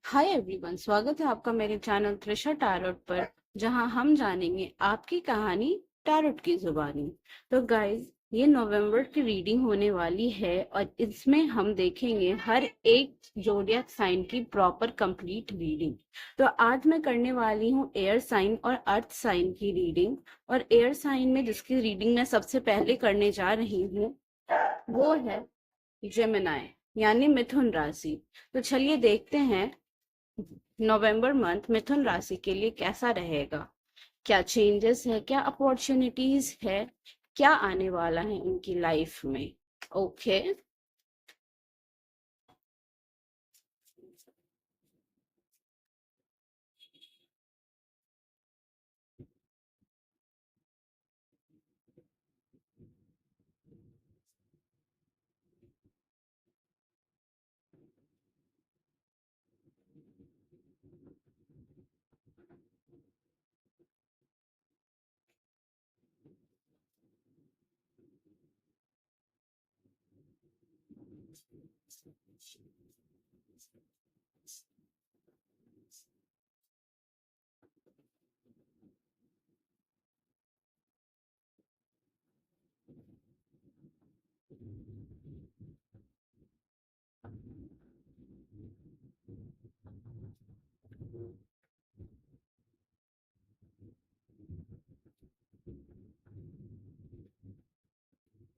Hi everyone, स्वागत है आपका मेरे चैनल त्रिशा टैरोट पर, जहां हम जानेंगे आपकी कहानी टैरोट की जुबानी। तो गाइज, ये नवंबर की रीडिंग होने वाली है और इसमें हम देखेंगे हर एक जोडियक साइन की प्रॉपर कंप्लीट रीडिंग। तो आज मैं करने वाली हूँ एयर साइन और अर्थ साइन की रीडिंग। और एयर साइन में जिसकी रीडिंग मैं सबसे पहले करने जा रही हूँ वो है जेमिनाई, यानी मिथुन राशि। तो चलिए देखते हैं नवंबर मंथ मिथुन राशि के लिए कैसा रहेगा। क्या चेंजेस है, क्या अपॉर्चुनिटीज है, क्या आने वाला है उनकी लाइफ में। ओके।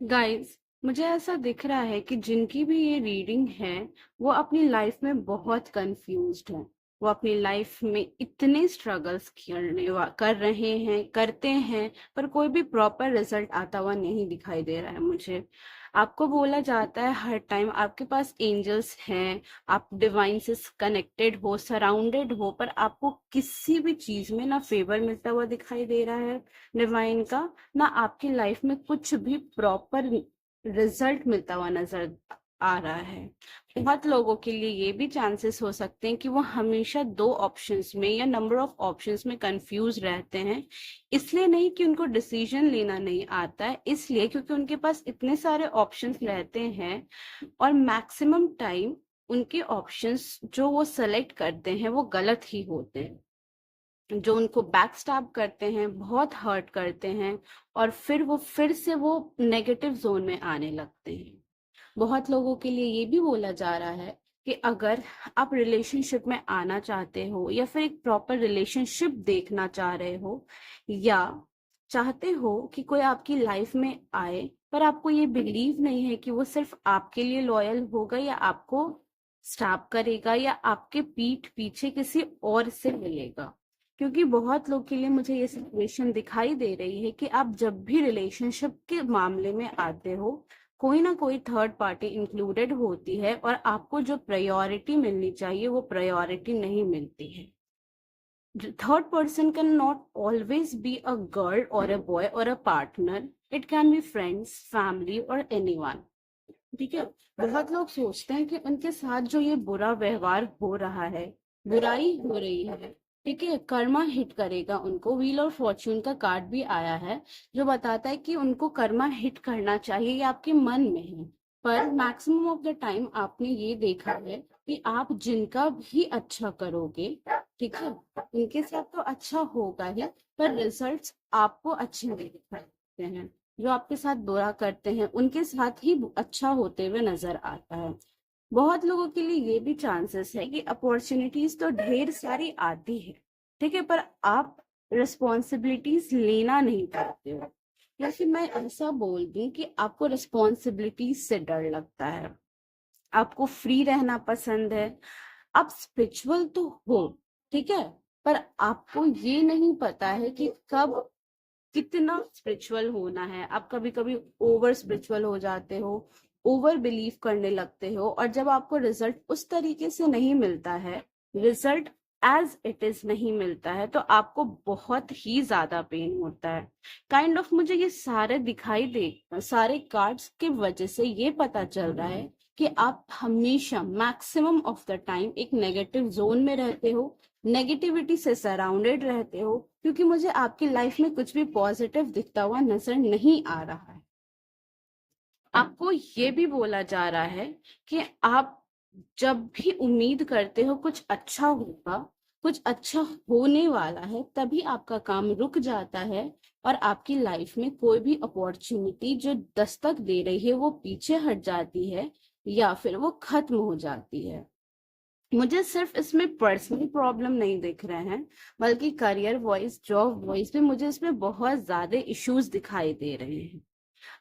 गाइस, मुझे ऐसा दिख रहा है कि जिनकी भी ये रीडिंग है वो अपनी लाइफ में बहुत कंफ्यूज्ड है। वो अपनी लाइफ में इतने स्ट्रगल्स कर रहे हैं, करते हैं, पर कोई भी प्रॉपर रिजल्ट आता हुआ नहीं दिखाई दे रहा है मुझे। आपको बोला जाता है हर टाइम आपके पास एंजल्स हैं, आप डिवाइन से कनेक्टेड हो, सराउंडेड हो, पर आपको किसी भी चीज में ना फेवर मिलता हुआ दिखाई दे रहा है डिवाइन का, ना आपकी लाइफ में कुछ भी प्रॉपर रिजल्ट मिलता हुआ नजर आ रहा है। बहुत लोगों के लिए ये भी चांसेस हो सकते हैं कि वो हमेशा दो ऑप्शंस में या नंबर ऑफ ऑप्शंस में कंफ्यूज रहते हैं। इसलिए नहीं कि उनको डिसीजन लेना नहीं आता है, इसलिए क्योंकि उनके पास इतने सारे ऑप्शंस रहते हैं और मैक्सिमम टाइम उनके ऑप्शंस जो वो सेलेक्ट करते हैं वो गलत ही होते हैं, जो उनको बैक स्टैब करते हैं, बहुत हर्ट करते हैं, और फिर से वो नेगेटिव जोन में आने लगते हैं। बहुत लोगों के लिए ये भी बोला जा रहा है कि अगर आप रिलेशनशिप में आना चाहते हो या फिर एक प्रॉपर रिलेशनशिप देखना चाह रहे हो, या चाहते हो कि कोई आपकी लाइफ में आए, पर आपको ये बिलीव नहीं है कि वो सिर्फ आपके लिए लॉयल होगा या आपको स्टॉप करेगा या आपके पीठ पीछे किसी और से मिलेगा। क्योंकि बहुत लोग के लिए मुझे ये सिचुएशन दिखाई दे रही है कि आप जब भी रिलेशनशिप के मामले में आते हो, कोई ना कोई थर्ड पार्टी इंक्लूडेड होती है और आपको जो प्रायोरिटी मिलनी चाहिए वो प्रायोरिटी नहीं मिलती है। Third person can not always be a girl और अ बॉय और a partner. It can be friends, family और एनीवन। ठीक है। बहुत लोग सोचते हैं कि उनके साथ जो ये बुरा व्यवहार हो रहा है, बुराई हो रही है, ठीक है, कर्मा हिट करेगा उनको। व्हील और फॉर्च्यून का कार्ड भी आया है जो बताता है कि उनको कर्मा हिट करना चाहिए, ये आपके मन में है। पर मैक्सिमम ऑफ द टाइम आपने ये देखा है कि आप जिनका भी अच्छा करोगे, ठीक है, उनके साथ तो अच्छा होगा ही, पर रिजल्ट्स आपको अच्छे नहीं दिखते हैं। जो आपके साथ बुरा करते हैं उनके साथ ही अच्छा होते हुए नजर आता है। बहुत लोगों के लिए ये भी चांसेस है कि अपॉर्चुनिटीज तो ढेर सारी आती है, ठीक है, पर आप रिस्पॉन्सिबिलिटीज लेना नहीं चाहते हो, या फिर मैं ऐसा बोल दूं कि आपको रिस्पॉन्सिबिलिटीज से डर लगता है। आपको फ्री रहना पसंद है, आप स्पिरिचुअल तो हो, ठीक है, पर आपको ये नहीं पता है कि कब कितना स्पिरिचुअल होना है। आप कभी कभी ओवर स्पिरिचुअल हो जाते हो, ओवर बिलीव करने लगते हो, और जब आपको रिजल्ट उस तरीके से नहीं मिलता है, रिजल्ट एज इट इज नहीं मिलता है, तो आपको बहुत ही ज्यादा पेन होता है। काइंड ऑफ मुझे ये सारे दिखाई दे, सारे कार्ड्स की वजह से ये पता चल रहा है कि आप हमेशा मैक्सिमम ऑफ द टाइम एक नेगेटिव जोन में रहते हो, नेगेटिविटी से सराउंडेड रहते हो, क्योंकि मुझे आपकी लाइफ में कुछ भी पॉजिटिव दिखता हुआ नजर नहीं आ रहा है। आपको ये भी बोला जा रहा है कि आप जब भी उम्मीद करते हो कुछ अच्छा होगा, कुछ अच्छा होने वाला है, तभी आपका काम रुक जाता है और आपकी लाइफ में कोई भी अपॉर्चुनिटी जो दस्तक दे रही है वो पीछे हट जाती है या फिर वो खत्म हो जाती है। मुझे सिर्फ इसमें पर्सनल प्रॉब्लम नहीं दिख रहे हैं, बल्कि करियर वाइज, जॉब वाइज भी मुझे इसमें बहुत ज्यादा इश्यूज दिखाई दे रहे हैं।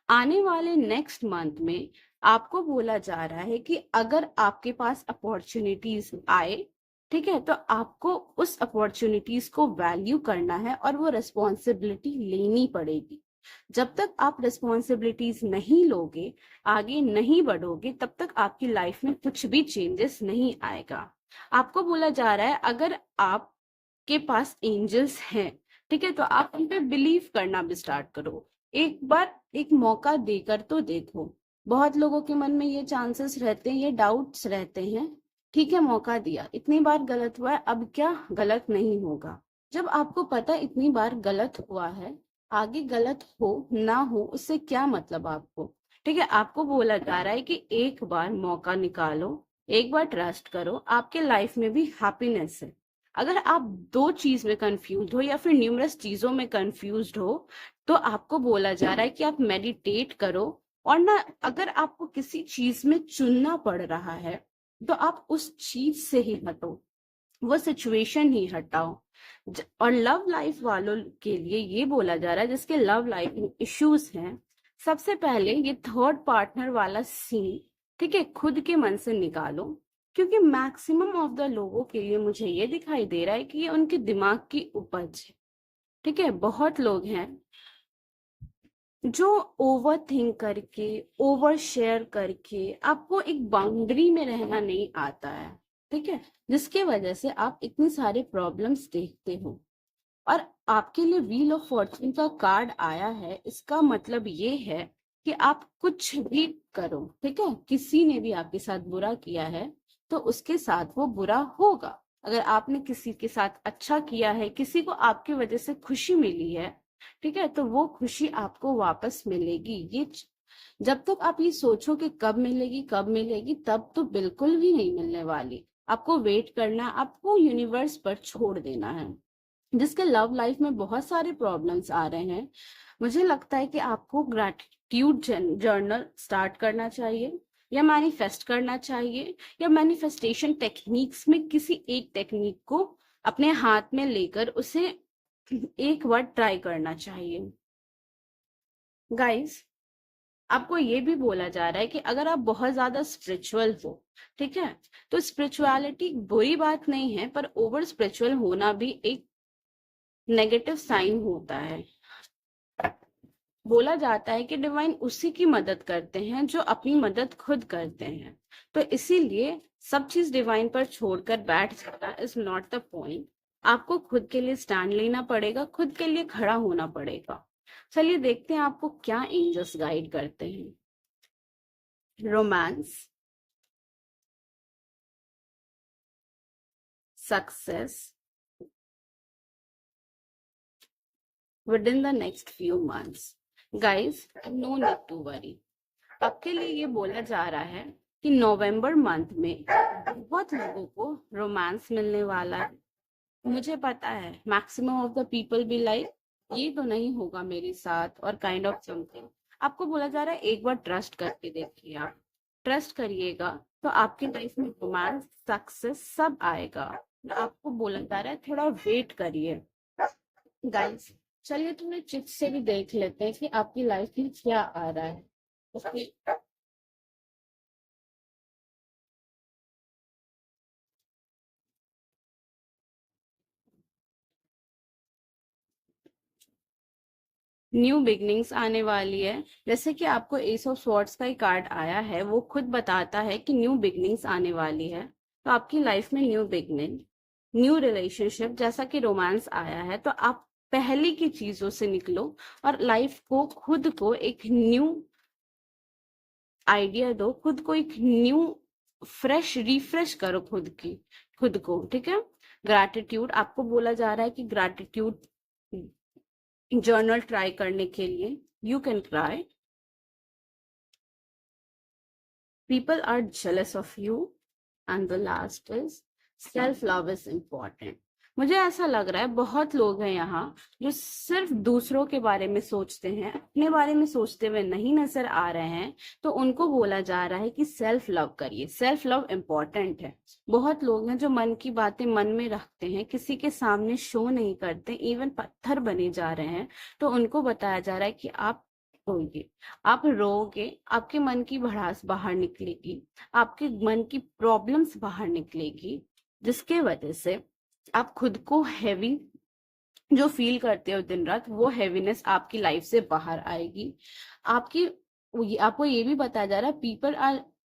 आने वाले नेक्स्ट मंथ में आपको बोला जा रहा है कि अगर आपके पास अपॉर्चुनिटीज आए, ठीक है, तो आपको उस अपॉर्चुनिटीज को वैल्यू करना है और वो रिस्पॉन्सिबिलिटी लेनी पड़ेगी। जब तक आप रिस्पॉन्सिबिलिटीज नहीं लोगे, आगे नहीं बढ़ोगे, तब तक आपकी लाइफ में कुछ भी चेंजेस नहीं आएगा। आपको बोला जा रहा है अगर आपके पास एंजल्स हैं, ठीक है, तो आप उन पे बिलीव करना भी स्टार्ट करो। एक बार एक मौका देकर तो देखो। बहुत लोगों के मन में ये चांसेस रहते हैं, ये डाउट्स रहते हैं, ठीक है, मौका दिया, इतनी बार गलत हुआ है, अब क्या गलत नहीं होगा। जब आपको पता है इतनी बार गलत हुआ है, आगे गलत हो ना हो उससे क्या मतलब आपको। ठीक है, आपको बोला जा रहा है कि एक बार मौका निकालो, एक बार ट्रस्ट करो, आपके लाइफ में भी हैप्पीनेस है। अगर आप दो चीज में कंफ्यूज हो या फिर न्यूमरस चीजों में कंफ्यूज हो, तो आपको बोला जा रहा है कि आप मेडिटेट करो। और ना, अगर आपको किसी चीज में चुनना पड़ रहा है, तो आप उस चीज से ही हटो, वो सिचुएशन ही हटाओ। और लव लाइफ वालों के लिए ये बोला जा रहा है जिसके लव लाइफ में इश्यूज हैं, सबसे पहले ये थर्ड पार्टनर वाला सीन, ठीक है, खुद के मन से निकालो। क्योंकि मैक्सिमम ऑफ द लोगों के लिए मुझे ये दिखाई दे रहा है कि ये उनके दिमाग की उपज है। ठीक है, बहुत लोग हैं जो ओवर थिंक करके, ओवर शेयर करके, आपको एक बाउंड्री में रहना नहीं आता है, ठीक है, जिसके वजह से आप इतनी सारे प्रॉब्लम्स देखते हो। और आपके लिए व्हील ऑफ फॉर्च्यून का कार्ड आया है, इसका मतलब ये है कि आप कुछ भी करो, ठीक है, किसी ने भी आपके साथ बुरा किया है तो उसके साथ वो बुरा होगा। अगर आपने किसी के साथ अच्छा किया है, किसी को आपकी वजह से खुशी मिली है, ठीक है, तो वो खुशी आपको वापस मिलेगी। जब तक आप ये सोचो कि कब मिलेगी कब मिलेगी, तब तो बिल्कुल भी नहीं मिलने वाली। आपको वेट करना, आपको यूनिवर्स पर छोड़ देना है। जिसके लव लाइफ में बहुत सारे प्रॉब्लम्स आ रहे हैं, मुझे लगता है कि आपको ग्रैटिट्यूड जर्नल स्टार्ट करना चाहिए, या मैनिफेस्ट करना चाहिए, या मैनिफेस्टेशन टेक्निक्स में किसी एक टेक्निक को अपने हाथ में लेकर उसे एक बार ट्राई करना चाहिए। गाइस, आपको ये भी बोला जा रहा है कि अगर आप बहुत ज्यादा स्पिरिचुअल हो, ठीक है, तो स्पिरिचुअलिटी बुरी बात नहीं है, पर ओवर स्पिरिचुअल होना भी एक नेगेटिव साइन होता है। बोला जाता है कि डिवाइन उसी की मदद करते हैं जो अपनी मदद खुद करते हैं। तो इसीलिए सब चीज डिवाइन पर छोड़कर बैठ जाना इज नॉट द पॉइंट। आपको खुद के लिए स्टैंड लेना पड़ेगा, खुद के लिए खड़ा होना पड़ेगा। चलिए देखते हैं आपको क्या एंजल्स गाइड करते हैं। Romance, success within the next few months. Guys, no need to worry. आपके लिए ये बोला जा रहा है कि नवंबर मंथ में बहुत लोगों को रोमांस मिलने वाला है। मुझे पता है maximum of the people be like, ये तो नहीं होगा मेरे साथ, और काइंड ऑफ समथिंग। आपको बोला जा रहा है एक बार ट्रस्ट करके देखिए। आप ट्रस्ट करिएगा तो आपकी लाइफ में रोमांस, सक्सेस सब आएगा। आपको बोला जा रहा है थोड़ा वेट करिए। गाइस, चलिए थोड़े चिट से भी देख लेते हैं कि आपकी लाइफ में क्या आ रहा है। उसके न्यू बिगनिंग्स आने वाली है। जैसे कि आपको एस ऑफ स्वॉर्ड्स का ही कार्ड आया है, वो खुद बताता है कि न्यू बिगनिंग्स आने वाली है। तो आपकी लाइफ में न्यू बिगनिंग, न्यू रिलेशनशिप, जैसा कि रोमांस आया है, तो आप पहले की चीजों से निकलो और लाइफ को, खुद को एक न्यू आइडिया दो, खुद को एक न्यू फ्रेश रिफ्रेश करो खुद को, ठीक है। ग्रैटिट्यूड, आपको बोला जा रहा है कि ग्रैटिट्यूड जर्नल ट्राई करने के लिए you can try. People are jealous of you, and the last is self love is important. मुझे ऐसा लग रहा है बहुत लोग हैं यहाँ जो सिर्फ दूसरों के बारे में सोचते हैं, अपने बारे में सोचते हुए नहीं नजर आ रहे हैं। तो उनको बोला जा रहा है कि सेल्फ लव करिए, सेल्फ लव इम्पोर्टेंट है। बहुत लोग हैं जो मन की बातें मन में रखते हैं, किसी के सामने शो नहीं करते, इवन पत्थर बने जा रहे हैं। तो उनको बताया जा रहा है कि आप रोइए, आप रोओगे, आपके मन की भड़ास बाहर निकलेगी, आपके मन की प्रॉब्लम्स बाहर निकलेगी, जिसके वजह से आप खुद को हैवी जो फील करते हो दिन रात, वो हैवीनेस आपकी लाइफ से बाहर आएगी। आपकी आपको ये भी बताया जा रहा है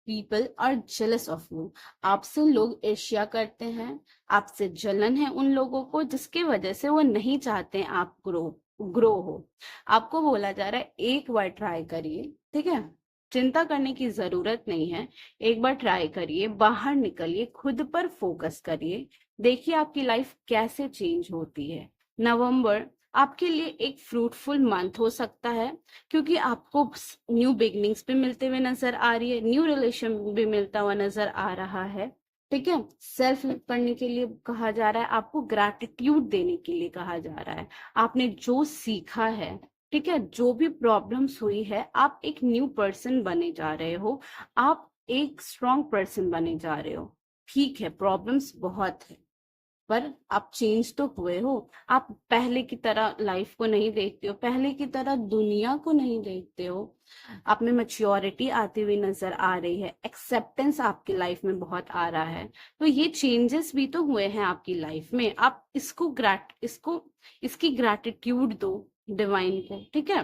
people are jealous of you. आपसे लोग ईर्ष्या करते हैं, आपसे जलन है उन लोगों को, जिसके वजह से वो नहीं चाहते हैं आप ग्रो हो। आपको बोला जा रहा है एक बार ट्राई करिए, ठीक है, चिंता करने की जरूरत नहीं है। एक बार ट्राई करिए, बाहर निकलिए, खुद पर फोकस करिए, देखिए आपकी लाइफ कैसे चेंज होती है। नवंबर आपके लिए एक फ्रूटफुल मंथ हो सकता है, क्योंकि आपको न्यू बिगनिंग्स भी मिलते हुए नजर आ रही है, न्यू रिलेशन भी मिलता हुआ नजर आ रहा है। ठीक है, सेल्फ लव करने के लिए कहा जा रहा है, आपको ग्रैटिट्यूड देने के लिए कहा जा रहा है। आपने जो सीखा है, ठीक है, जो भी प्रॉब्लम्स हुई है, आप एक न्यू पर्सन बने जा रहे हो, आप एक स्ट्रॉन्ग पर्सन बने जा रहे हो। ठीक है, प्रॉब्लम्स बहुत है, पर आप चेंज तो हुए हो। आप पहले की तरह लाइफ को नहीं देखते हो, पहले की तरह दुनिया को नहीं देखते हो। आप में मैच्योरिटी आती हुई नजर आ रही है, एक्सेप्टेंस आपकी लाइफ में बहुत आ रहा है। तो ये चेंजेस भी तो हुए हैं आपकी लाइफ में, आप इसकी ग्रैटिट्यूड दो डिवाइन को, ठीक है।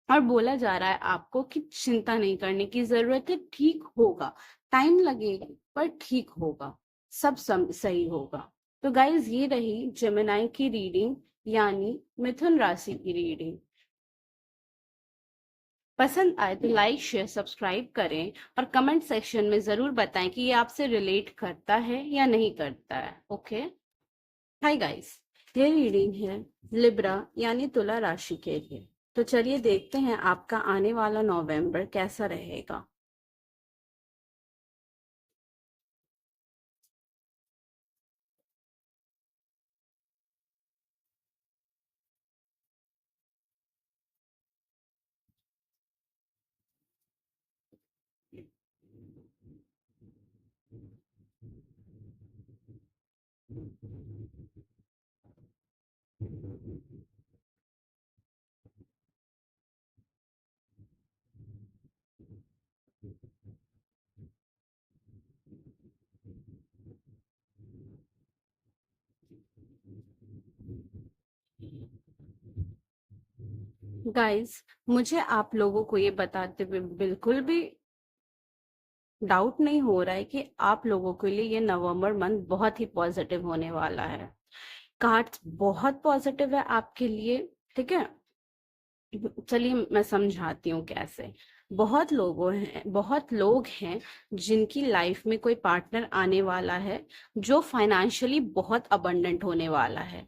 और बोला जा रहा है आपको कि चिंता नहीं करने की जरूरत है, ठीक होगा, टाइम लगेगा पर ठीक होगा, सब सही होगा। तो गाइज, ये रही जेमिनाई की रीडिंग, यानी मिथुन राशि की रीडिंग। पसंद आए तो लाइक शेयर सब्सक्राइब करें और कमेंट सेक्शन में जरूर बताएं कि ये आपसे रिलेट करता है या नहीं करता है। ओके, हाय गाइस, ये रीडिंग है लिब्रा यानी तुला राशि के लिए। तो चलिए देखते हैं आपका आने वाला नवंबर कैसा रहेगा। गाइस, मुझे आप लोगों को ये बताते हुए बिल्कुल भी डाउट नहीं हो रहा है कि आप लोगों के लिए ये नवंबर मंथ बहुत ही पॉजिटिव होने वाला है। कार्ड्स बहुत पॉजिटिव है आपके लिए, ठीक है। चलिए मैं समझाती हूँ कैसे। बहुत लोग हैं जिनकी लाइफ में कोई पार्टनर आने वाला है जो फाइनेंशियली बहुत अबंडेंट होने वाला है।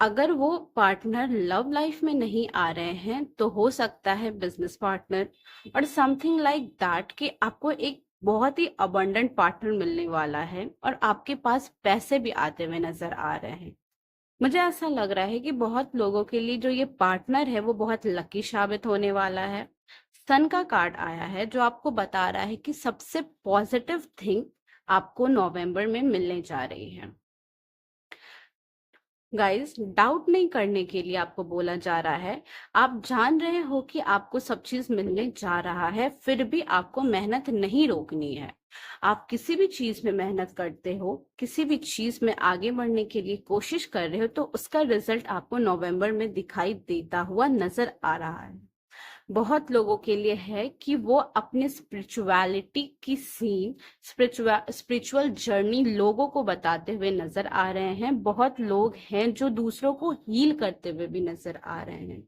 अगर वो पार्टनर लव लाइफ में नहीं आ रहे हैं तो हो सकता है बिजनेस पार्टनर और समथिंग लाइक दैट, कि आपको एक बहुत ही अबंडेंट पार्टनर मिलने वाला है और आपके पास पैसे भी आते हुए नजर आ रहे हैं। मुझे ऐसा लग रहा है कि बहुत लोगों के लिए जो ये पार्टनर है वो बहुत लकी साबित होने वाला है। सन का कार्ड आया है जो आपको बता रहा है कि सबसे पॉजिटिव थिंग आपको नवंबर में मिलने जा रही है। गाइस, डाउट नहीं करने के लिए आपको बोला जा रहा है, आप जान रहे हो कि आपको सब चीज मिलने जा रहा है, फिर भी आपको मेहनत नहीं रोकनी है। आप किसी भी चीज में मेहनत करते हो, किसी भी चीज में आगे बढ़ने के लिए कोशिश कर रहे हो, तो उसका रिजल्ट आपको नवंबर में दिखाई देता हुआ नजर आ रहा है। बहुत लोगों के लिए है कि वो अपने स्पिरिचुअलिटी की सीन, स्पिरिचुअल जर्नी लोगों को बताते हुए नजर आ रहे हैं। बहुत लोग हैं जो दूसरों को हील करते हुए भी नजर आ रहे हैं।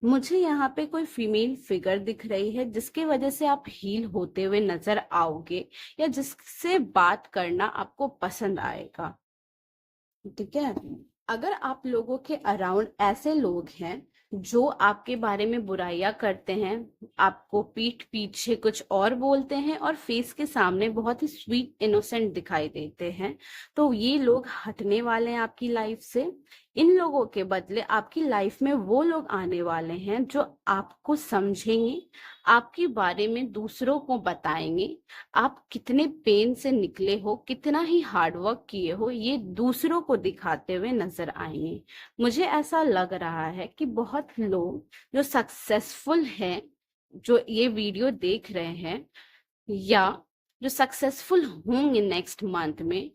मुझे यहाँ पे कोई फीमेल फिगर दिख रही है जिसकी वजह से आप हील होते हुए नजर आओगे, या जिससे बात करना आपको पसंद आएगा, ठीक है। अगर आप लोगों के अराउंड ऐसे लोग हैं जो आपके बारे में बुराइयां करते हैं, आपको पीठ पीछे कुछ और बोलते हैं और फेस के सामने बहुत ही स्वीट इनोसेंट दिखाई देते हैं, तो ये लोग हटने वाले हैं आपकी लाइफ से। इन लोगों के बदले आपकी लाइफ में वो लोग आने वाले हैं जो आपको समझेंगे, आपके बारे में दूसरों को बताएंगे, आप कितने पेन से निकले हो, कितना ही हार्ड वर्क किए हो, ये दूसरों को दिखाते हुए नजर आएंगे। मुझे ऐसा लग रहा है कि बहुत लोग जो सक्सेसफुल हैं, जो ये वीडियो देख रहे हैं, या जो सक्सेसफुल होंगे नेक्स्ट मंथ में,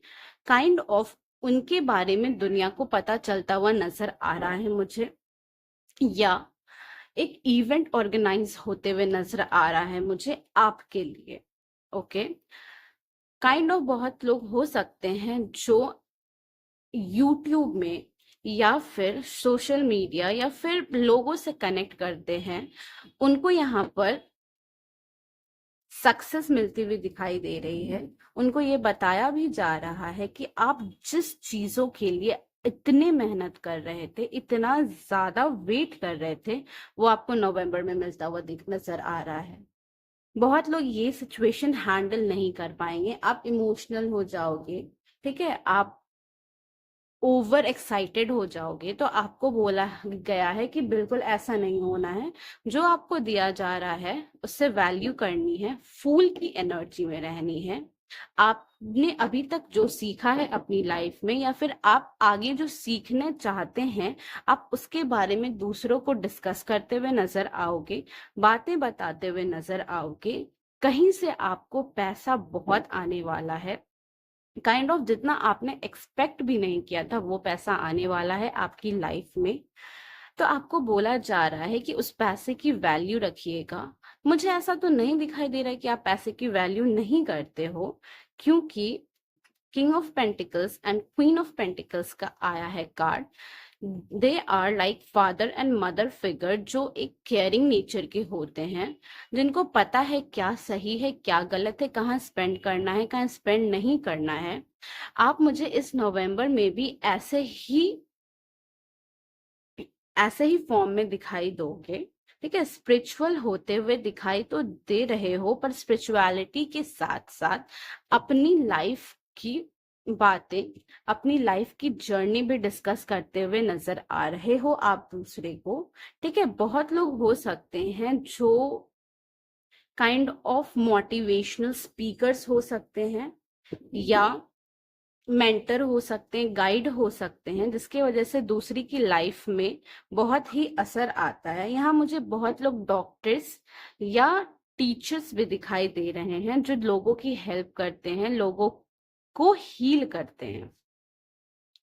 काइंड ऑफ उनके बारे में दुनिया को पता चलता हुआ नजर आ रहा है मुझे, या एक इवेंट ऑर्गेनाइज होते हुए नजर आ रहा है मुझे आपके लिए। ओके, काइंड ऑफ बहुत लोग हो सकते हैं जो यूट्यूब में या फिर सोशल मीडिया या फिर लोगों से कनेक्ट करते हैं, उनको यहाँ पर सक्सेस मिलती हुई दिखाई दे रही है। उनको ये बताया भी जा रहा है कि आप जिस चीजों के लिए इतने मेहनत कर रहे थे, इतना ज्यादा वेट कर रहे थे, वो आपको नवंबर में मिलता हुआ दिख नजर आ रहा है। बहुत लोग ये सिचुएशन हैंडल नहीं कर पाएंगे, आप इमोशनल हो जाओगे, ठीक है, आप ओवर एक्साइटेड हो जाओगे। तो आपको बोला गया है कि बिल्कुल ऐसा नहीं होना है। जो आपको दिया जा रहा है उससे वैल्यू करनी है, फूल की एनर्जी में रहनी है। आपने अभी तक जो सीखा है अपनी लाइफ में, या फिर आप आगे जो सीखने चाहते हैं, आप उसके बारे में दूसरों को डिस्कस करते हुए नजर आओगे, बातें बताते हुए नजर आओगे। कहीं से आपको पैसा बहुत आने वाला है, काइंड ऑफ जितना आपने एक्सपेक्ट भी नहीं किया था वो पैसा आने वाला है आपकी लाइफ में। तो आपको बोला जा रहा है कि उस पैसे की वैल्यू रखिएगा। मुझे ऐसा तो नहीं दिखाई दे रहा है कि आप पैसे की वैल्यू नहीं करते हो, क्योंकि king of pentacles and queen of pentacles का आया है card. They are like father and mother figure, जो एक केयरिंग नेचर के होते हैं, जिनको पता है क्या सही है क्या गलत है, कहाँ स्पेंड करना है कहाँ स्पेंड नहीं करना है। आप मुझे इस नवंबर में भी ऐसे ही फॉर्म में दिखाई दोगे, ठीक है। स्पिरिचुअल होते हुए दिखाई तो दे रहे हो, पर स्पिरिचुअलिटी के साथ साथ अपनी लाइफ की बातें, अपनी लाइफ की जर्नी भी डिस्कस करते हुए नजर आ रहे हो आप दूसरे को, ठीक है। बहुत लोग हो सकते हैं जो काइंड ऑफ मोटिवेशनल स्पीकर्स हो सकते हैं, या मेंटर हो सकते हैं, गाइड हो सकते हैं, जिसकी वजह से दूसरी की लाइफ में बहुत ही असर आता है। यहाँ मुझे बहुत लोग डॉक्टर्स या टीचर्स भी दिखाई दे रहे हैं, जो लोगों की हेल्प करते हैं, लोगों को हील करते हैं।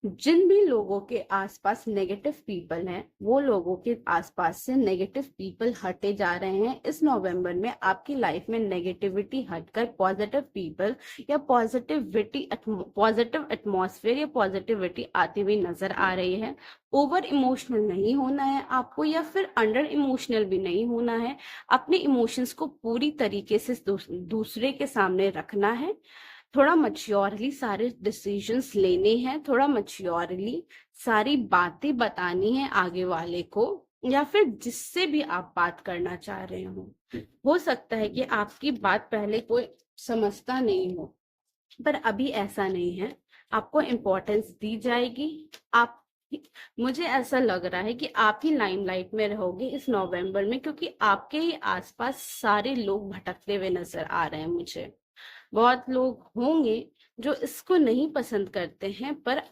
जिन भी लोगों के आसपास नेगेटिव पीपल हैं, वो लोगों के आसपास से नेगेटिव पीपल हटे जा रहे हैं। इस नवंबर में आपकी लाइफ में नेगेटिविटी हटकर पॉजिटिव पीपल या पॉजिटिव एटमॉस्फेयर या पॉजिटिविटी आती हुई नजर आ रही है। ओवर इमोशनल नहीं होना है आपको, या फिर अंडर इमोशनल भी नहीं होना है। अपने इमोशंस को पूरी तरीके से दूसरे के सामने रखना है। थोड़ा मच्योरली सारे डिसीजंस लेने हैं, थोड़ा मच्योरली सारी बातें बतानी है आगे वाले को, या फिर जिससे भी आप बात करना चाह रहे हो सकता है कि आपकी बात पहले कोई समझता नहीं हो, पर अभी ऐसा नहीं है। आपको इम्पोर्टेंस दी जाएगी। आप मुझे ऐसा लग रहा है कि आप ही लाइमलाइट में रहोगे इस नवंबर में, क्योंकि आपके ही आसपास सारे लोग भटकते हुए नजर आ रहे हैं मुझे। बहुत लोग होंगे जो इसको नहीं पसंद करते हैं, पर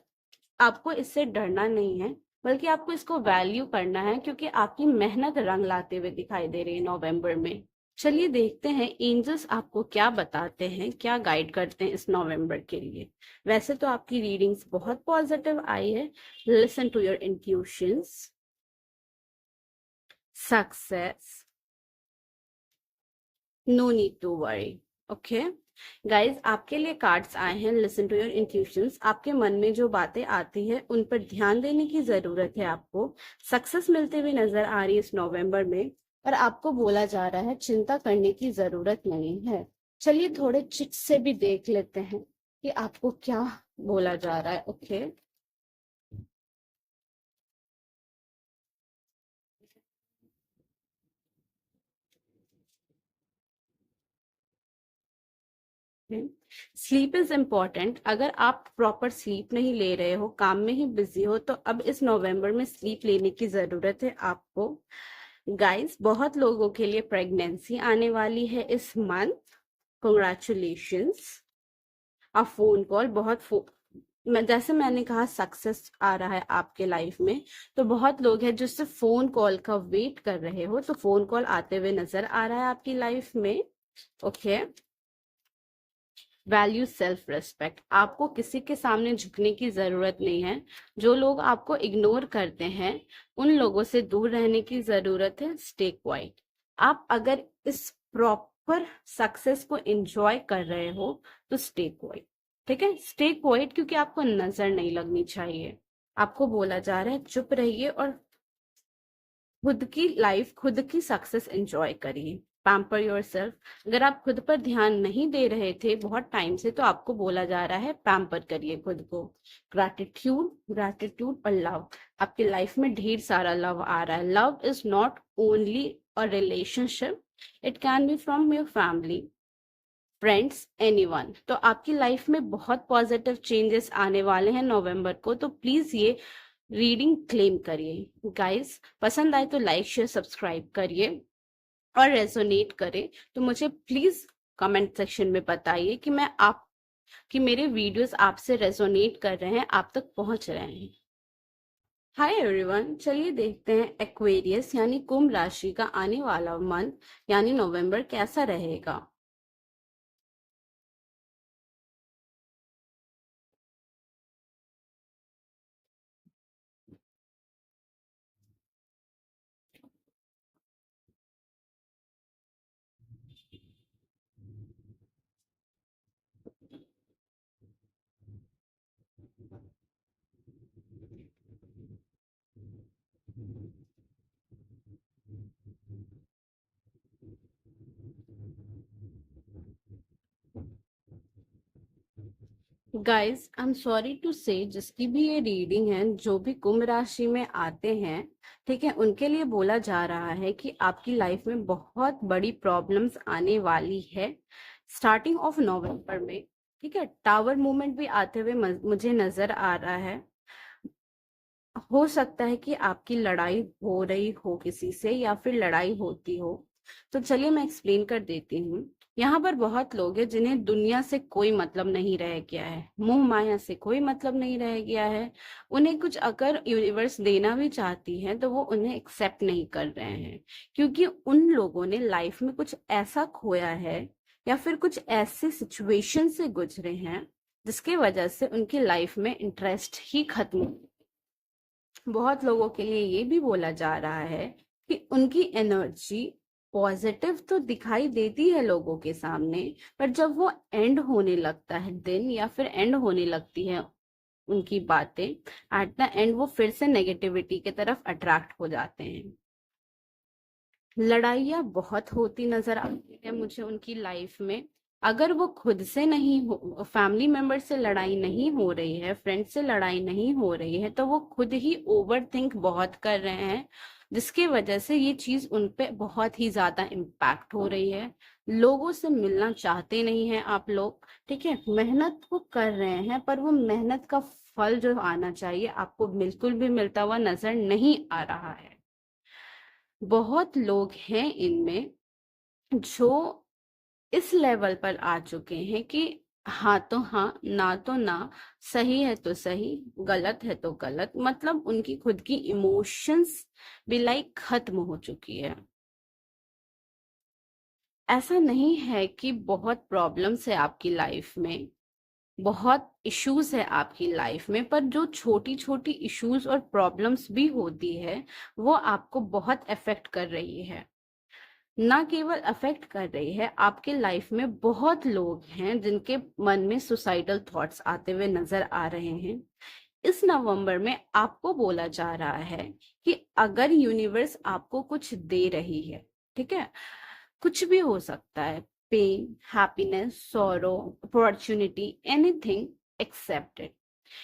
आपको इससे डरना नहीं है, बल्कि आपको इसको वैल्यू करना है, क्योंकि आपकी मेहनत रंग लाते हुए दिखाई दे रही है नवंबर में। चलिए देखते हैं एंजल्स आपको क्या बताते हैं, क्या गाइड करते हैं इस नवंबर के लिए। वैसे तो आपकी रीडिंग्स बहुत पॉजिटिव आई है। Listen to your intuitions. Success, no need to worry. Okay guys, आपके लिए कार्ड्स आए हैं। Listen to your intuitions. आपके मन में जो बातें आती है उन पर ध्यान देने की जरूरत है। आपको सक्सेस मिलते हुए नजर आ रही है इस नवंबर में, और आपको बोला जा रहा है चिंता करने की जरूरत नहीं है। चलिए थोड़े चिट से भी देख लेते हैं कि आपको क्या बोला जा रहा है। Okay sleep is important. अगर आप प्रॉपर स्लीप नहीं ले रहे हो, काम में ही बिजी हो, तो अब इस नवंबर में स्लीप लेने की जरूरत है आपको। गाइस, बहुत लोगों के लिए प्रेगनेंसी आने वाली है इस मंथ। कंग्रेचुलेशंस। अ फोन कॉल जैसे मैंने कहा, सक्सेस आ रहा है आपके लाइफ में, तो बहुत लोग हैं जो सिर्फ फोन कॉल का वेट कर रहे हो, तो फोन कॉल आते हुए नजर आ रहा है आपकी लाइफ में। ओके। Value self respect. आपको किसी के सामने झुकने की जरूरत नहीं है। जो लोग आपको इग्नोर करते हैं, उन लोगों से दूर रहने की जरूरत है। Stay quiet. आप अगर इस प्रॉपर सक्सेस को एंजॉय कर रहे हो, तो स्टे क्वाइट। ठीक है, स्टे क्वाइट, क्योंकि आपको नजर नहीं लगनी चाहिए। आपको बोला जा रहा है चुप रहिए और खुद की लाइफ, खुद की सक्सेस एंजॉय करिए। Pamper yourself. अगर आप खुद पर ध्यान नहीं दे रहे थे बहुत टाइम से, तो आपको बोला जा रहा है पैम्पर करिए खुद को। ग्रैटिट्यूड, ग्रैटिट्यूड और लव। आपकी लाइफ में ढेर सारा लव आ रहा है। Love is not only a relationship, it can be from your family, friends, anyone. तो आपकी लाइफ में बहुत पॉजिटिव चेंजेस आने वाले हैं नवंबर को, तो प्लीज ये रीडिंग क्लेम करिए। गाइस, पसंद आए तो लाइक शेयर सब्सक्राइब करिए, और रेजोनेट करे तो मुझे प्लीज कमेंट सेक्शन में बताइए कि मेरे वीडियोस आपसे रेजोनेट कर रहे हैं, आप तक पहुंच रहे हैं। हाय एवरीवन, चलिए देखते हैं एक्वेरियस यानी कुंभ राशि का आने वाला मंथ यानी नवंबर कैसा रहेगा। Guys, I am sorry to say, जिसकी भी ये रीडिंग है, जो भी कुंभ राशि में आते हैं, ठीक है, उनके लिए बोला जा रहा है कि आपकी लाइफ में बहुत बड़ी प्रॉब्लम्स आने वाली है स्टार्टिंग ऑफ नवंबर में। ठीक है, टावर मूवमेंट भी आते हुए मुझे नजर आ रहा है। हो सकता है कि आपकी लड़ाई हो रही हो किसी से, या फिर लड़ाई होती हो। तो चलिए मैं एक्सप्लेन कर देती हूँ। यहाँ पर बहुत लोग हैं जिन्हें दुनिया से कोई मतलब नहीं रह गया है, मोह माया से कोई मतलब नहीं रह गया है। उन्हें कुछ अगर यूनिवर्स देना भी चाहती है, तो वो उन्हें एक्सेप्ट नहीं कर रहे हैं, क्योंकि उन लोगों ने लाइफ में कुछ ऐसा खोया है, या फिर कुछ ऐसे सिचुएशन से गुजरे हैं, जिसके वजह से उनकी लाइफ में इंटरेस्ट ही खत्म। बहुत लोगों के लिए ये भी बोला जा रहा है कि उनकी एनर्जी पॉजिटिव तो दिखाई देती है लोगों के सामने, पर जब वो एंड होने लगता है दिन, या फिर एंड होने लगती है उनकी बातें, एट द एंड वो फिर से नेगेटिविटी की तरफ अट्रैक्ट हो जाते हैं। लड़ाइयाँ बहुत होती नजर आती है मुझे उनकी लाइफ में। अगर वो खुद से नहीं हो, फैमिली मेंबर से लड़ाई नहीं हो रही है, फ्रेंड से लड़ाई नहीं हो रही है, तो वो खुद ही ओवर थिंक बहुत कर रहे हैं, जिसके वजह से ये चीज उन पे बहुत ही ज्यादा इम्पैक्ट हो रही है। लोगों से मिलना चाहते नहीं है आप लोग। ठीक है, मेहनत वो कर रहे हैं, पर वो मेहनत का फल जो आना चाहिए आपको बिल्कुल भी मिलता हुआ नजर नहीं आ रहा है। बहुत लोग हैं इनमें जो इस लेवल पर आ चुके हैं कि हाँ तो हाँ, ना तो ना, सही है तो सही, गलत है तो गलत, मतलब उनकी खुद की इमोशंस भी लाइक खत्म हो चुकी है। ऐसा नहीं है कि बहुत प्रॉब्लम्स है आपकी लाइफ में, बहुत इश्यूज है आपकी लाइफ में, पर जो छोटी छोटी इश्यूज और प्रॉब्लम्स भी होती है, वो आपको बहुत अफेक्ट कर रही है। ना केवल अफेक्ट कर रही है, आपके लाइफ में बहुत लोग हैं जिनके मन में सुसाइडल थॉट्स आते हुए नजर आ रहे हैं। इस नवंबर में आपको बोला जा रहा है कि अगर यूनिवर्स आपको कुछ दे रही है, ठीक है, कुछ भी हो सकता है, pain, happiness, sorrow, opportunity, anything, accepted.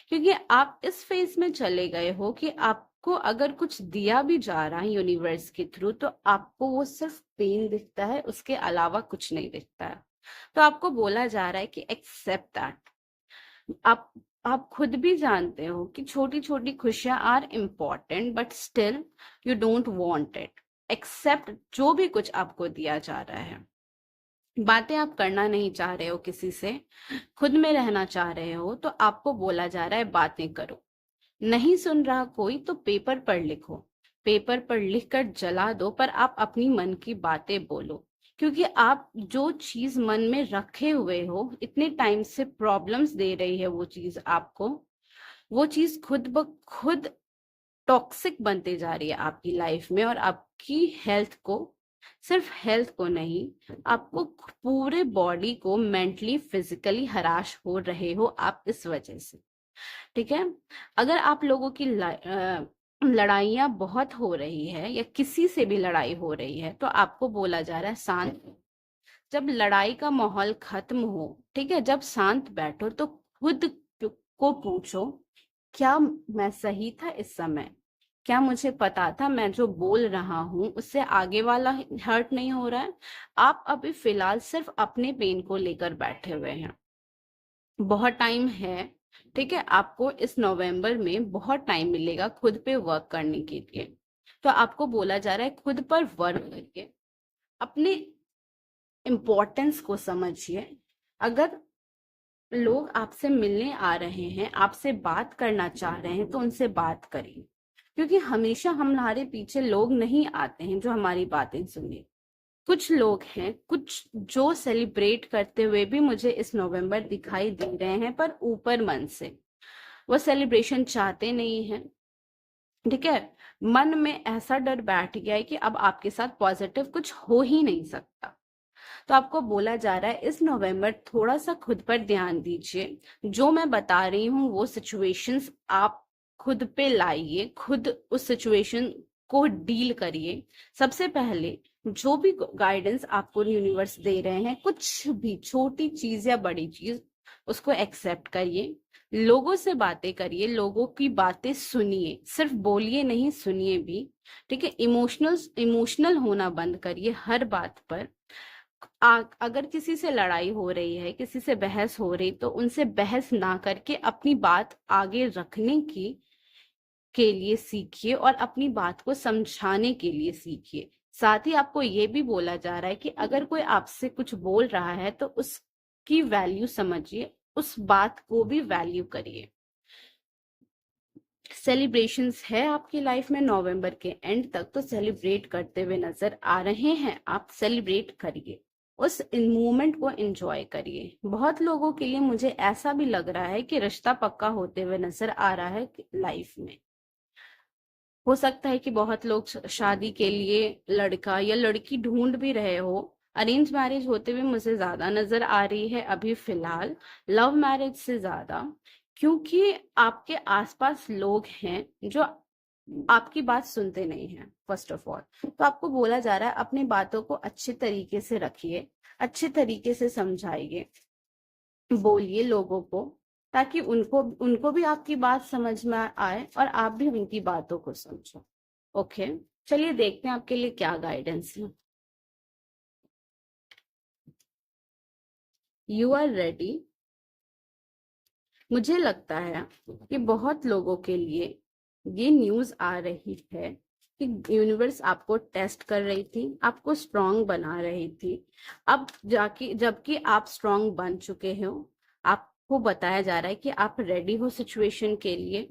क्योंकि आप इस फेज में चले गए हो कि आपको अगर कुछ दिया भी जा रहा है यूनिवर्स के थ्रू, तो आपको वो सिर्फ पेन दिखता है, उसके अलावा कुछ नहीं दिखता है। तो आपको बोला जा रहा है कि एक्सेप्ट दैट। आप खुद भी जानते हो कि छोटी छोटी खुशियां are important, but still you don't want it. Accept जो भी कुछ आपको दिया जा रहा है। बातें आप करना नहीं चाह रहे हो किसी से, खुद में रहना चाह रहे हो, तो आपको बोला जा रहा है बातें करो। नहीं सुन रहा कोई तो पेपर पर लिखो, पेपर पर लिख कर जला दो, पर आप अपनी मन की बातें बोलो। क्योंकि आप जो चीज मन में रखे हुए हो, इतने टाइम से प्रॉब्लम्स दे रही है वो चीज आपको, वो चीज खुद ब खुद टॉक्सिक बनते जा रही है आपकी लाइफ में, और आपकी हेल्थ को, सिर्फ हेल्थ को नहीं, आपको पूरे बॉडी को मेंटली फिजिकली हराश हो रहे हो आप इस वजह से। ठीक है। अगर आप लोगों की लड़ाइयाँ बहुत हो रही है, या किसी से भी लड़ाई हो रही है, तो आपको बोला जा रहा है शांत। जब लड़ाई का माहौल खत्म हो, ठीक है, जब शांत बैठो, तो खुद को पूछो, क्या मैं सही था इस समय? क्या मुझे पता था मैं जो बोल रहा हूँ उससे आगे वाला हर्ट नहीं हो रहा है? आप अभी फिलहाल सिर्फ अपने पेन को लेकर बैठे हुए हैं। बहुत टाइम है, ठीक है, आपको इस नवंबर में बहुत टाइम मिलेगा खुद पे वर्क करने के लिए। तो आपको बोला जा रहा है खुद पर वर्क करके अपने इम्पोर्टेंस को समझिए। अगर लोग आपसे मिलने आ रहे हैं, आपसे बात करना चाह रहे हैं, तो उनसे बात करिए। क्योंकि हमेशा हमारे पीछे लोग नहीं आते हैं जो हमारी बातें सुने। कुछ लोग हैं, कुछ जो सेलिब्रेट करते हुए भी मुझे इस नवंबर दिखाई दे रहे हैं, पर ऊपर मन से वो सेलिब्रेशन चाहते नहीं हैं। ठीक है। मन में ऐसा डर बैठ गया है कि अब आपके साथ पॉजिटिव कुछ हो ही नहीं सकता। तो आपको बोला जा रहा है इस नवंबर थोड़ा सा खुद पर ध्यान दीजिए। जो मैं बता रही हूँ वो सिचुएशंस आप खुद पे लाइए, खुद उस सिचुएशन को डील करिए। सबसे पहले जो भी गाइडेंस आपको यूनिवर्स दे रहे हैं, कुछ भी छोटी चीज या बड़ी चीज, उसको एक्सेप्ट करिए। लोगों से बातें करिए, लोगों की बातें सुनिए, सिर्फ बोलिए नहीं, सुनिए भी। ठीक है। इमोशनल इमोशनल होना बंद करिए हर बात पर। अगर किसी से लड़ाई हो रही है, किसी से बहस हो रही, तो उनसे बहस ना करके अपनी बात आगे रखने की के लिए सीखिए, और अपनी बात को समझाने के लिए सीखिए। साथ ही आपको ये भी बोला जा रहा है कि अगर कोई आपसे कुछ बोल रहा है तो उसकी वैल्यू समझिए, उस बात को भी वैल्यू करिए। सेलिब्रेशंस है आपकी लाइफ में नवंबर के एंड तक, तो सेलिब्रेट करते हुए नजर आ रहे हैं आप, सेलिब्रेट करिए, उस मोमेंट को एंजॉय करिए। बहुत लोगों के लिए मुझे ऐसा भी लग रहा है कि रिश्ता पक्का होते हुए नजर आ रहा है लाइफ में। हो सकता है कि बहुत लोग शादी के लिए लड़का या लड़की ढूंढ भी रहे हो। अरेंज मैरिज होते हुए मुझे ज्यादा नजर आ रही है अभी फिलहाल, लव मैरिज से ज्यादा। क्योंकि आपके आसपास लोग हैं जो आपकी बात सुनते नहीं हैं फर्स्ट ऑफ ऑल। तो आपको बोला जा रहा है अपनी बातों को अच्छे तरीके से रखिए, अच्छे तरीके से समझाइए, बोलिए लोगों को, ताकि उनको उनको भी आपकी बात समझ में आए और आप भी उनकी बातों को समझो। ओके। चलिए देखते हैं आपके लिए क्या गाइडेंस है। You are ready. मुझे लगता है कि बहुत लोगों के लिए ये न्यूज आ रही है कि यूनिवर्स आपको टेस्ट कर रही थी, आपको स्ट्रांग बना रही थी। अब जाके जबकि आप स्ट्रांग बन चुके हो, आपको बताया जा रहा है कि आप रेडी हो सिचुएशन के लिए।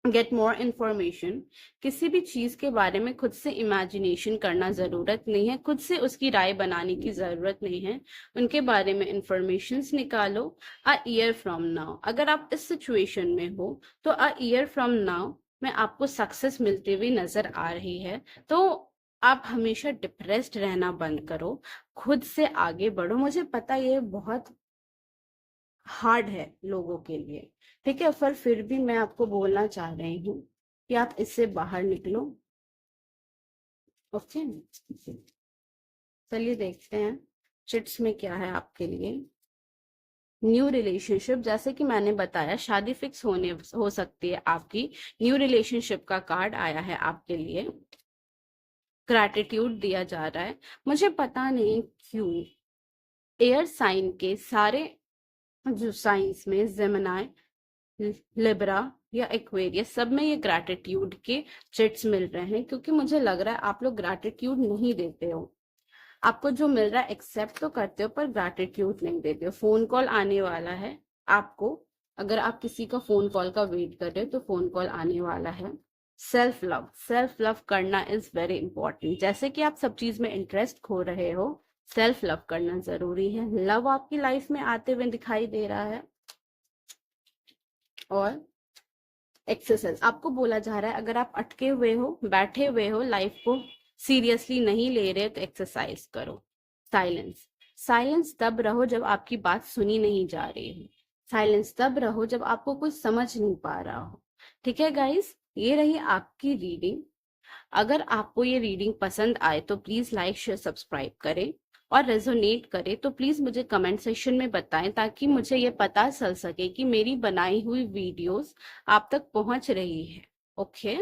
Get more information. किसी भी चीज के बारे में खुद से इमेजिनेशन करना जरूरत नहीं है, खुद से उसकी राय बनाने की जरूरत नहीं है। उनके बारे में इंफॉर्मेशन निकालो। अ ईयर फ्रॉम नाउ, अगर आप इस सिचुएशन में हो, तो अ ईयर फ्रॉम नाउ में आपको सक्सेस मिलती हुई नजर आ रही है। तो आप हमेशा डिप्रेस्ड रहना बंद करो, खुद से आगे बढ़ो। मुझे पता ये बहुत हार्ड है लोगों के लिए, ठीक है, पर फिर भी मैं आपको बोलना चाह रही हूँ कि आप इससे बाहर निकलो। ओके। चलिए देखते हैं चिट्स में क्या है आपके लिए। न्यू रिलेशनशिप, जैसे कि मैंने बताया, शादी फिक्स होने हो सकती है आपकी। न्यू रिलेशनशिप का कार्ड आया है आपके लिए। ग्रैटिट्यूड दिया जा रहा है। मुझे पता नहीं क्यों एयर साइन के सारे जो साइंस में जेमिनाई, लिब्रा या एक्वेरियस, सब में ये ग्रैटिट्यूड के चिट्स मिल रहे हैं, क्योंकि मुझे लग रहा है आप लोग ग्रैटिट्यूड नहीं देते हो। आपको जो मिल रहा है एक्सेप्ट तो करते हो पर ग्रैटिट्यूड नहीं देते हो। फोन कॉल आने वाला है आपको, अगर आप किसी का फोन कॉल का वेट कर रहे हो तो फोन कॉल आने वाला है। सेल्फ लव करना इज वेरी इंपॉर्टेंट। जैसे कि आप सब चीज में इंटरेस्ट खो रहे हो, सेल्फ लव करना जरूरी है। लव आपकी लाइफ में आते हुए दिखाई दे रहा है। और एक्सरसाइज आपको बोला जा रहा है, अगर आप अटके हुए हो, बैठे हुए हो, लाइफ को सीरियसली नहीं ले रहे तो एक्सरसाइज करो। साइलेंस, साइलेंस तब रहो जब आपकी बात सुनी नहीं जा रही हो। साइलेंस तब रहो जब आपको कुछ समझ नहीं पा रहा हो। ठीक है गाइस, ये रही आपकी रीडिंग। अगर आपको ये रीडिंग पसंद आए तो प्लीज लाइक शेयर सब्सक्राइब करें, और रेजोनेट करे तो प्लीज मुझे कमेंट सेक्शन में बताएं, ताकि मुझे ये पता चल सके कि मेरी बनाई हुई वीडियोस आप तक पहुंच रही है। ओके।